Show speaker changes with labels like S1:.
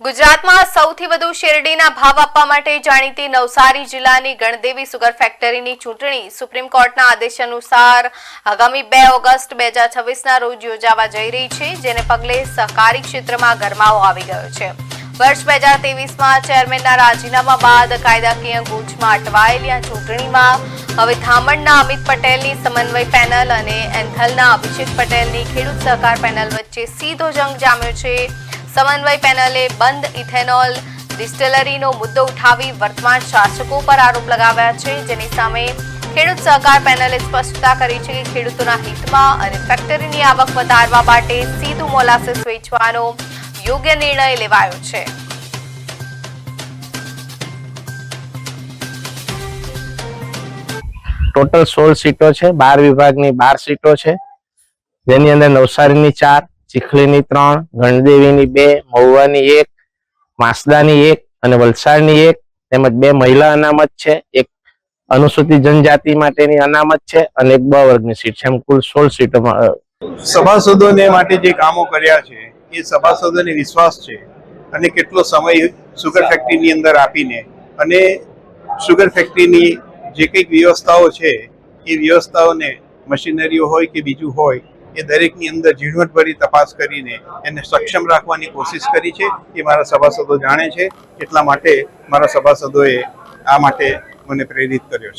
S1: ગુજરાતમાં સૌથી વધુ શેરડીના ભાવ આપવા માટે જાણીતી નવસારી જિલ્લાની ગણદેવી સુગર ફેક્ટરીની ચૂંટણી સુપ્રીમ કોર્ટના આદેશ અનુસાર આગામી 2 ઓગસ્ટ 2026ના રોજ યોજાવા જઈ રહી છે, જેને પગલે સહકારી ક્ષેત્રમાં ગરમાવો આવી ગયો છે। વર્ષ 2023માં ચેરમેનના રાજીનામા બાદ કાયદાકીય ગૂંચમાં અટવાયેલી આ ચૂંટણીમાં હવે ધામણના અમિત પટેલની સમન્વય પેનલ અને એન્થલના અભિષેક પટેલની ખેડૂત સહકાર પેનલ વચ્ચે સીધો જંગ જામ્યો છે। समन्वय पैनले बंद इथेनॉल डिस्टिलरीનો મુદ્દો ઉઠાવી વર્તમાન શાસકો પર આરોપ લગાવ્યા છે, જેની સામે ખેડૂત સહકાર પેનલે સ્પષ્ટતા કરી છે કે ખેડૂતોના હિતમાં અને ફેક્ટરીની આવક વધારવા માટે સીધું મોલાસીસ વેચવાનો યોગ્ય નિર્ણય લેવાયો છે।
S2: टोटल 16 सीटों है। 12 विभागनी 12 सीटों है, जेनी अंदर नवसारी 4, चिखली 3, गणदेवी 2, महुआनी 1, मासदानी 1 અને વલસાડની 1 તેમજ 2 મહિલા અનામત છે, એક અનુસૂચિત જનજાતિ માટેની અનામત છે અને એક બ વર્ગની સીટ છે। એમ કુલ 16 સીટોમાં
S3: સભાસદોને માટે જે કામો કર્યા છે એ સભાસદોને વિશ્વાસ છે અને કેટલો સમય સુગર ફેક્ટરીની અંદર આપીને અને સુગર ફેક્ટરીની જે કંઈક વ્યવસ્થાઓ છે એ વ્યવસ્થાઓને મશીનરીઓ હોય કે બીજું હોય એ દરેકની અંદર ઝીણવટભરી તપાસ કરીને એને સક્ષમ રાખવાની કોશિશ કરી છે એ મારા સભાસદો જાણે છે। એટલા માટે મારા સભાસદોએ આ માટે મને પ્રેરિત કર્યો છે।